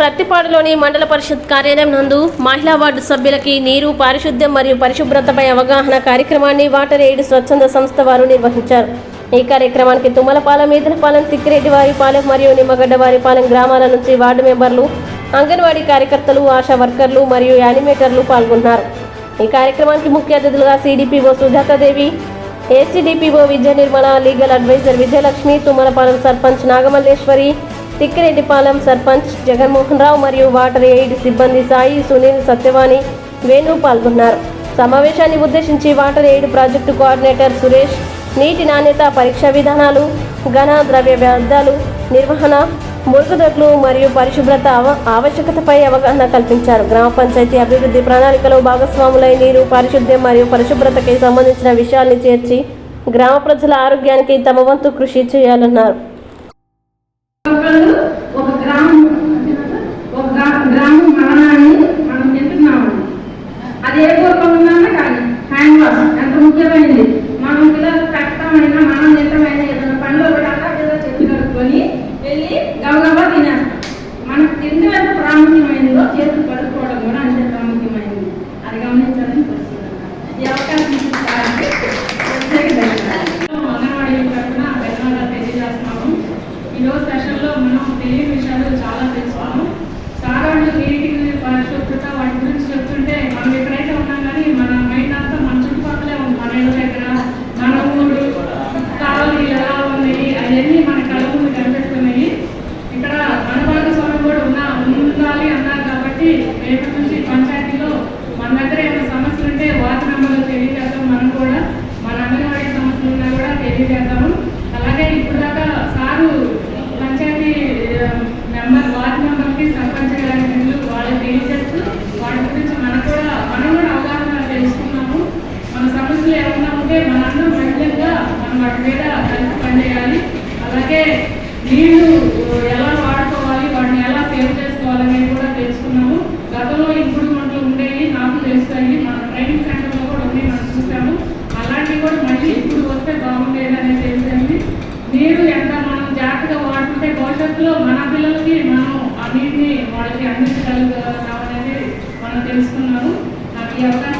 ప్రత్తిపాడులోని మండల పరిషత్ కార్యాలయం నందు మహిళా వార్డు సభ్యులకి నీరు, పారిశుద్ధ్యం మరియు పరిశుభ్రతపై అవగాహన కార్యక్రమాన్ని వాటర్ ఎయిడ్ స్వచ్ఛంద సంస్థ వారు నిర్వహించారు. ఈ కార్యక్రమానికి తుమ్మలపాలెం, ఈదలపాలెం, తిక్కిరెడ్డివారిపాలెం మరియు నిమ్మగడ్డవారిపాలెం గ్రామాల నుంచి వార్డు మెంబర్లు, అంగన్వాడీ కార్యకర్తలు, ఆశా వర్కర్లు మరియు యానిమేటర్లు పాల్గొన్నారు. ఈ కార్యక్రమానికి ముఖ్య అతిథులుగా CDPO Sujatha Devi, ఏసీడీపీఓ Vijaya Nirmala, legal advisor Vijayalakshmi, Tummalapalem sarpanch Nagamalleswari, తిక్కిరెడ్డిపాలెం sarpanch Jaganmohan Rao మరియు వాటర్ ఎయిడ్ సిబ్బంది సాయి, సునీల్, సత్యవాణి, వేణు పాల్గొన్నారు. సమావేశాన్ని ఉద్దేశించి water aid project coordinator Suresh నీటి నాణ్యత, పరీక్షా విధానాలు, ఘన ద్రవ్య వ్యర్థాలు నిర్వహణ, మురుగుదొడ్లు మరియు పరిశుభ్రత ఆవశ్యకతపై అవగాహన కల్పించారు. గ్రామ పంచాయతీ అభివృద్ధి ప్రణాళికలో భాగస్వాములై నీరు, పారిశుద్ధ్యం మరియు పరిశుభ్రతకి సంబంధించిన విషయాల్ని చేర్చి గ్రామ ప్రజల ఆరోగ్యానికి తమ వంతు కృషి చేయాలన్నారు. అది ఏ పూర్వకంగా కానీ హ్యాండ్ వాష్ ఎంత ముఖ్యమైనది. మనం పిల్లలు కష్టమైనా మనం తింటమైనా ఏదైనా పండ్లు కూడా ఏదో చెట్టు కడుక్కొని వెళ్ళి గబగబా తినేస్తాం. మనకు తిండి ఎంత ప్రాముఖ్యమైనదో చేతులు కడుక్కోవడం కూడా అంతే ప్రాముఖ్యమైనది. అది గమనించాలని ఈ అవకాశం అంగన్వాడీ తరఫున ధన్యవాదాలు తెలియజేస్తున్నాము. ఈరోజు సెషన్లో మనం తెలియని విషయాలు చాలా తెలుసుకున్నాము. సాధారణ నీటి పరిశుభ్రత వాటి గురించి చెప్తుంటే మనం ఎక్కడైతే ఉన్నాం కానీ మన మైండ్ అంతా మన చుట్టుపక్కలే ఉంది. మన ఇళ్ళ దగ్గర, మన ఊరు, కావాలి ఎలా ఉన్నాయి అవన్నీ మన కళ్ళ ముందు కనిపిస్తున్నాయి. ఇక్కడ మన భాగస్వామ్యం కూడా ఉండాలి అన్నారు కాబట్టి రేపటి నుంచి పంచాయతీలో మన దగ్గర ఏమైనా సమస్యలు ఉంటే వార్డు మెంబర్లు తెలియజేద్దాం. మనం కూడా మన అంగన్వాడీ సమస్యలు ఉన్నా కూడా తెలియజేద్దాము. అలాగే ఇప్పుడు దాకా సారు పంచాయతీ మెంబర్, వార్డు మెంబర్కి, సర్పంచ్ గారి వాళ్ళకి తెలియజేస్తూ వాటి గురించి మనం కూడా అవగాహన తెలుసుకున్నాము. మన సమస్యలు ఏమన్నా ఉంటే మన అందరం మహిళగా మనం వాటి మీద కలిసి పనిచేయాలి. అలాగే నీళ్లు ఎలా వాడుకోవాలి, వాటిని ఎలా సేవ్ చేసుకోవాలనేది కూడా తెలుసుకున్నాము. గతంలో ఇంప్రూవ్మెంట్లు ఉండేవి, నాకు తెలుస్తాయి. మన ట్రైనింగ్ సెంటర్లో కూడా ఉన్నాయి, మనం చూసాము. అలాంటివి కూడా మళ్ళీ ఇప్పుడు వస్తే బాగుండేది అనేది తెలిసింది. నీరు ఎంత మనం జాగ్రత్తగా వాడుకుంటే భవిష్యత్తులో మన పిల్లలకి మనం ఆ నీటిని వాళ్ళకి అందించగలుగుతామనేది మనం తెలుసుకున్నాము. నాకు ఈ అవకాశం